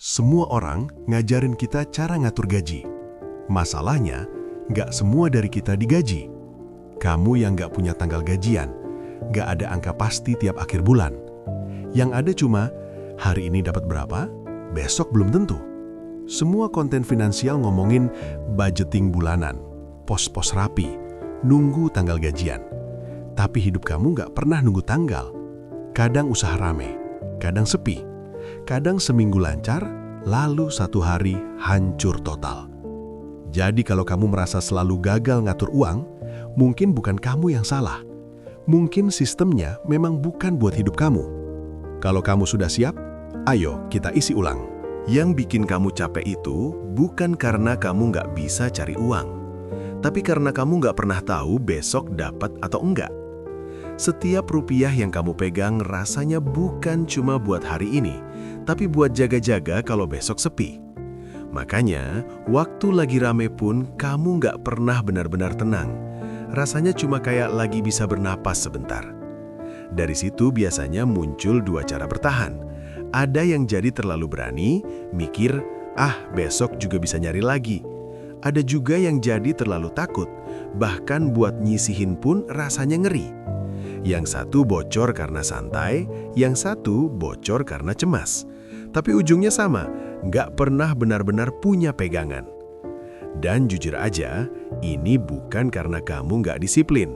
Semua orang ngajarin kita cara ngatur gaji. Masalahnya, nggak semua dari kita digaji. Kamu yang nggak punya tanggal gajian, nggak ada angka pasti tiap akhir bulan. Yang ada cuma, hari ini dapat berapa, besok belum tentu. Semua konten finansial ngomongin budgeting bulanan, pos-pos rapi, nunggu tanggal gajian. Tapi hidup kamu nggak pernah nunggu tanggal. Kadang usaha rame, kadang sepi. Kadang seminggu lancar, lalu satu hari hancur total. Jadi kalau kamu merasa selalu gagal ngatur uang, mungkin bukan kamu yang salah. Mungkin sistemnya memang bukan buat hidup kamu. Kalau kamu sudah siap, ayo kita isi ulang. Yang bikin kamu capek itu bukan karena kamu nggak bisa cari uang, tapi karena kamu nggak pernah tahu besok dapat atau enggak. Setiap rupiah yang kamu pegang rasanya bukan cuma buat hari ini, tapi buat jaga-jaga kalau besok sepi. Makanya, waktu lagi rame pun kamu nggak pernah benar-benar tenang. Rasanya cuma kayak lagi bisa bernapas sebentar. Dari situ biasanya muncul dua cara bertahan. Ada yang jadi terlalu berani, mikir, besok juga bisa nyari lagi. Ada juga yang jadi terlalu takut, bahkan buat nyisihin pun rasanya ngeri. Yang satu bocor karena santai, yang satu bocor karena cemas. Tapi ujungnya sama, nggak pernah benar-benar punya pegangan. Dan jujur aja, ini bukan karena kamu nggak disiplin.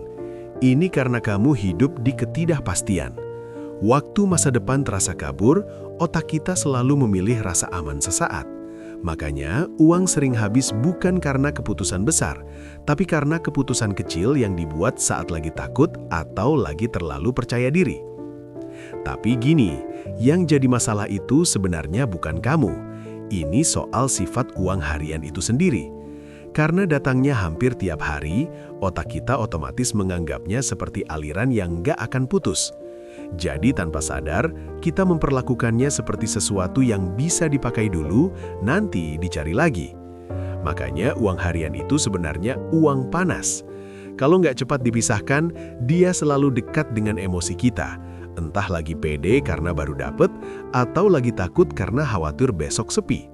Ini karena kamu hidup di ketidakpastian. Waktu masa depan terasa kabur, otak kita selalu memilih rasa aman sesaat. Makanya, uang sering habis bukan karena keputusan besar, tapi karena keputusan kecil yang dibuat saat lagi takut atau lagi terlalu percaya diri. Tapi gini, yang jadi masalah itu sebenarnya bukan kamu. Ini soal sifat uang harian itu sendiri. Karena datangnya hampir tiap hari, otak kita otomatis menganggapnya seperti aliran yang nggak akan putus. Jadi tanpa sadar, kita memperlakukannya seperti sesuatu yang bisa dipakai dulu, nanti dicari lagi. Makanya uang harian itu sebenarnya uang panas. Kalau nggak cepat dipisahkan, dia selalu dekat dengan emosi kita. Entah lagi pede karena baru dapet, atau lagi takut karena khawatir besok sepi.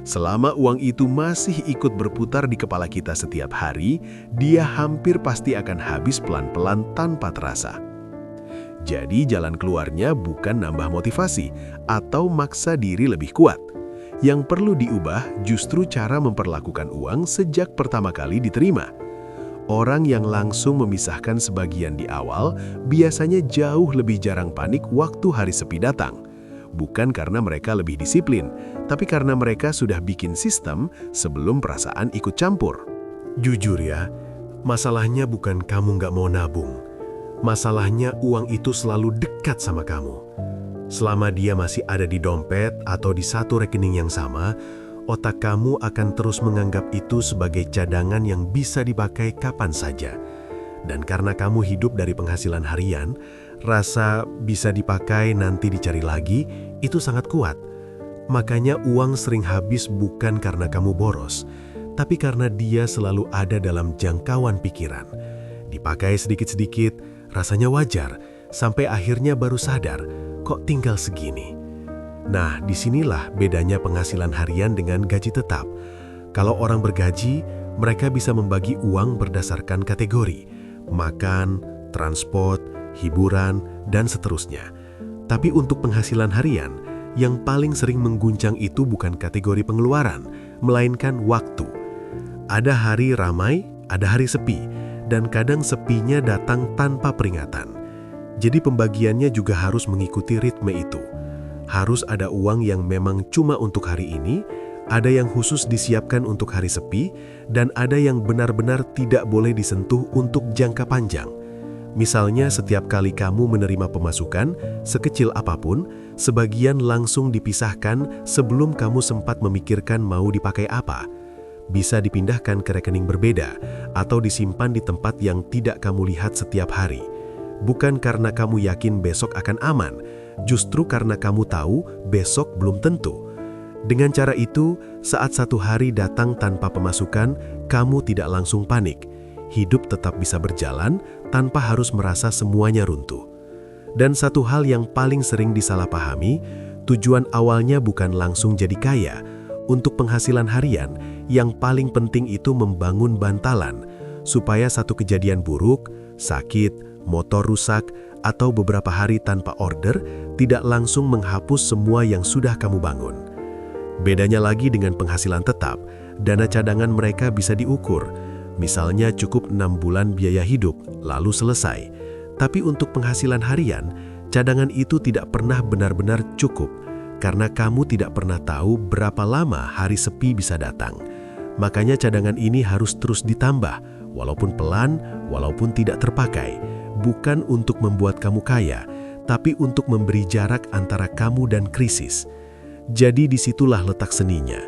Selama uang itu masih ikut berputar di kepala kita setiap hari, dia hampir pasti akan habis pelan-pelan tanpa terasa. Jadi jalan keluarnya bukan nambah motivasi atau maksa diri lebih kuat. Yang perlu diubah justru cara memperlakukan uang sejak pertama kali diterima. Orang yang langsung memisahkan sebagian di awal biasanya jauh lebih jarang panik waktu hari sepi datang. Bukan karena mereka lebih disiplin, tapi karena mereka sudah bikin sistem sebelum perasaan ikut campur. Jujur ya, masalahnya bukan kamu nggak mau nabung. Masalahnya uang itu selalu dekat sama kamu. Selama dia masih ada di dompet atau di satu rekening yang sama, otak kamu akan terus menganggap itu sebagai cadangan yang bisa dipakai kapan saja. Dan karena kamu hidup dari penghasilan harian, rasa bisa dipakai nanti dicari lagi itu sangat kuat. Makanya uang sering habis bukan karena kamu boros, tapi karena dia selalu ada dalam jangkauan pikiran. Dipakai sedikit-sedikit, rasanya wajar, sampai akhirnya baru sadar, kok tinggal segini. Nah, disinilah bedanya penghasilan harian dengan gaji tetap. Kalau orang bergaji, mereka bisa membagi uang berdasarkan kategori, makan, transport, hiburan, dan seterusnya. Tapi untuk penghasilan harian, yang paling sering mengguncang itu bukan kategori pengeluaran, melainkan waktu. Ada hari ramai, ada hari sepi, dan kadang sepinya datang tanpa peringatan. Jadi pembagiannya juga harus mengikuti ritme itu. Harus ada uang yang memang cuma untuk hari ini, ada yang khusus disiapkan untuk hari sepi, dan ada yang benar-benar tidak boleh disentuh untuk jangka panjang. Misalnya setiap kali kamu menerima pemasukan, sekecil apapun, sebagian langsung dipisahkan sebelum kamu sempat memikirkan mau dipakai apa. Bisa dipindahkan ke rekening berbeda atau disimpan di tempat yang tidak kamu lihat setiap hari. Bukan karena kamu yakin besok akan aman, justru karena kamu tahu besok belum tentu. Dengan cara itu, saat satu hari datang tanpa pemasukan, kamu tidak langsung panik. Hidup tetap bisa berjalan tanpa harus merasa semuanya runtuh. Dan satu hal yang paling sering disalahpahami, Tujuan awalnya bukan langsung jadi kaya. Untuk penghasilan harian, yang paling penting itu membangun bantalan, supaya satu kejadian buruk, sakit, motor rusak, atau beberapa hari tanpa order tidak langsung menghapus semua yang sudah kamu bangun. Bedanya lagi dengan penghasilan tetap, dana cadangan mereka bisa diukur. Misalnya cukup 6 bulan biaya hidup, lalu selesai. Tapi untuk penghasilan harian, cadangan itu tidak pernah benar-benar cukup, karena kamu tidak pernah tahu berapa lama hari sepi bisa datang. Makanya cadangan ini harus terus ditambah, walaupun pelan, walaupun tidak terpakai. Bukan untuk membuat kamu kaya, tapi untuk memberi jarak antara kamu dan krisis. Jadi disitulah letak seninya.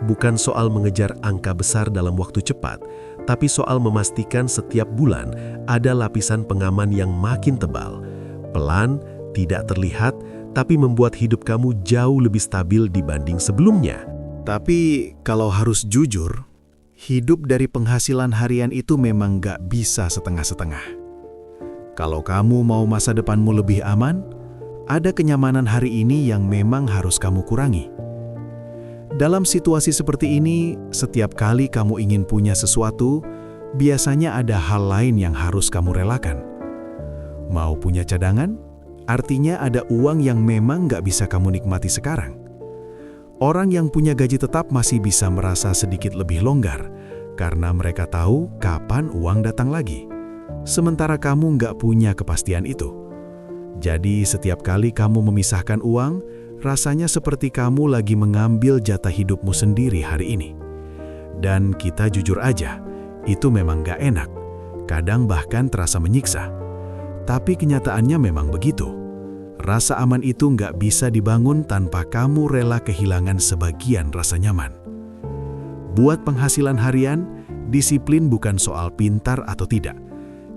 Bukan soal mengejar angka besar dalam waktu cepat, tapi soal memastikan setiap bulan ada lapisan pengaman yang makin tebal. Pelan, tidak terlihat, tapi membuat hidup kamu jauh lebih stabil dibanding sebelumnya. Tapi kalau harus jujur, hidup dari penghasilan harian itu memang gak bisa setengah-setengah. Kalau kamu mau masa depanmu lebih aman, ada kenyamanan hari ini yang memang harus kamu kurangi. Dalam situasi seperti ini, setiap kali kamu ingin punya sesuatu, biasanya ada hal lain yang harus kamu relakan. Mau punya cadangan? Artinya ada uang yang memang gak bisa kamu nikmati sekarang. Orang yang punya gaji tetap masih bisa merasa sedikit lebih longgar, karena mereka tahu kapan uang datang lagi. Sementara kamu gak punya kepastian itu. Jadi setiap kali kamu memisahkan uang, rasanya seperti kamu lagi mengambil jatah hidupmu sendiri hari ini. Dan kita jujur aja, itu memang gak enak. Kadang bahkan terasa menyiksa. Tapi kenyataannya memang begitu. Rasa aman itu nggak bisa dibangun tanpa kamu rela kehilangan sebagian rasa nyaman. Buat penghasilan harian, disiplin bukan soal pintar atau tidak.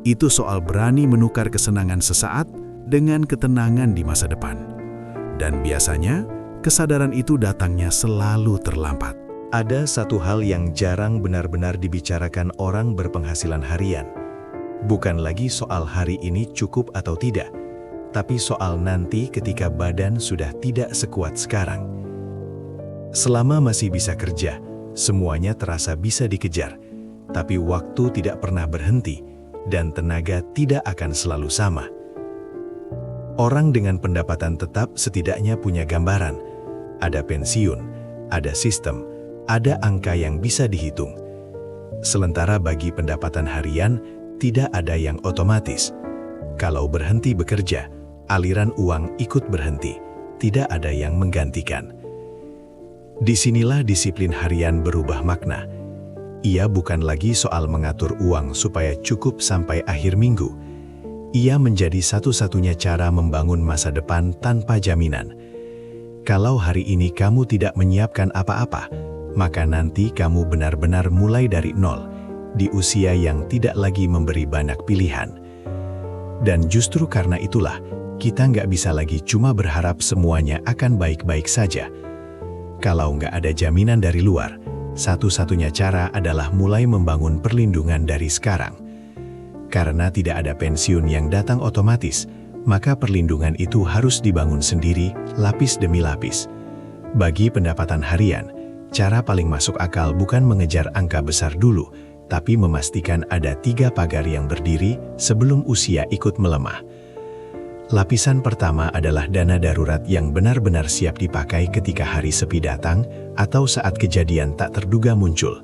Itu soal berani menukar kesenangan sesaat dengan ketenangan di masa depan. Dan biasanya, kesadaran itu datangnya selalu terlambat. Ada satu hal yang jarang benar-benar dibicarakan orang berpenghasilan harian. Bukan lagi soal hari ini cukup atau tidak, tapi soal nanti ketika badan sudah tidak sekuat sekarang. Selama masih bisa kerja, semuanya terasa bisa dikejar, tapi waktu tidak pernah berhenti dan tenaga tidak akan selalu sama. Orang dengan pendapatan tetap setidaknya punya gambaran. Ada pensiun, ada sistem, ada angka yang bisa dihitung. Sementara bagi pendapatan harian, tidak ada yang otomatis. Kalau berhenti bekerja, aliran uang ikut berhenti. Tidak ada yang menggantikan. Disinilah disiplin harian berubah makna. Ia bukan lagi soal mengatur uang supaya cukup sampai akhir minggu. Ia menjadi satu-satunya cara membangun masa depan tanpa jaminan. Kalau hari ini kamu tidak menyiapkan apa-apa, maka nanti kamu benar-benar mulai dari nol, di usia yang tidak lagi memberi banyak pilihan. Dan justru karena itulah, kita nggak bisa lagi cuma berharap semuanya akan baik-baik saja. Kalau nggak ada jaminan dari luar, satu-satunya cara adalah mulai membangun perlindungan dari sekarang. Karena tidak ada pensiun yang datang otomatis, maka perlindungan itu harus dibangun sendiri, lapis demi lapis. Bagi pendapatan harian, cara paling masuk akal bukan mengejar angka besar dulu, tapi memastikan ada 3 pagar yang berdiri sebelum usia ikut melemah. Lapisan pertama adalah dana darurat yang benar-benar siap dipakai ketika hari sepi datang atau saat kejadian tak terduga muncul.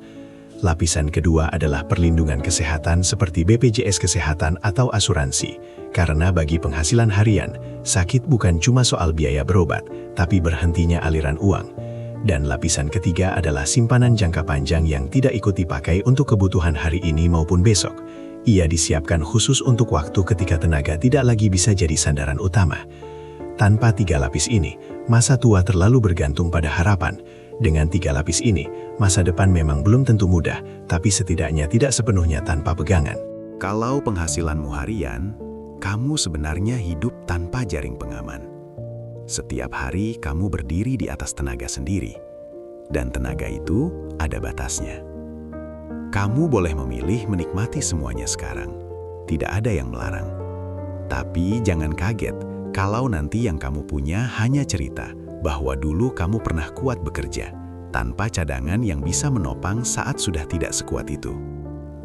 Lapisan kedua adalah perlindungan kesehatan seperti BPJS Kesehatan atau asuransi. Karena bagi penghasilan harian, sakit bukan cuma soal biaya berobat, tapi berhentinya aliran uang. Dan lapisan ketiga adalah simpanan jangka panjang yang tidak ikut dipakai untuk kebutuhan hari ini maupun besok. Ia disiapkan khusus untuk waktu ketika tenaga tidak lagi bisa jadi sandaran utama. Tanpa 3 lapis ini, masa tua terlalu bergantung pada harapan. Dengan 3 lapis ini, masa depan memang belum tentu mudah, tapi setidaknya tidak sepenuhnya tanpa pegangan. Kalau penghasilanmu harian, kamu sebenarnya hidup tanpa jaring pengaman. Setiap hari kamu berdiri di atas tenaga sendiri, dan tenaga itu ada batasnya. Kamu boleh memilih menikmati semuanya sekarang, tidak ada yang melarang. Tapi jangan kaget kalau nanti yang kamu punya hanya cerita, bahwa dulu kamu pernah kuat bekerja, tanpa cadangan yang bisa menopang saat sudah tidak sekuat itu.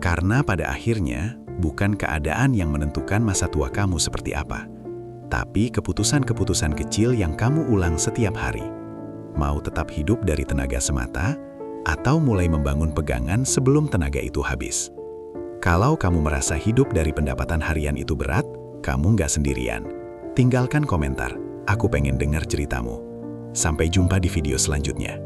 Karena pada akhirnya, bukan keadaan yang menentukan masa tua kamu seperti apa, tapi keputusan-keputusan kecil yang kamu ulang setiap hari. Mau tetap hidup dari tenaga semata, atau mulai membangun pegangan sebelum tenaga itu habis. Kalau kamu merasa hidup dari pendapatan harian itu berat, kamu nggak sendirian. Tinggalkan komentar, aku pengen dengar ceritamu. Sampai jumpa di video selanjutnya.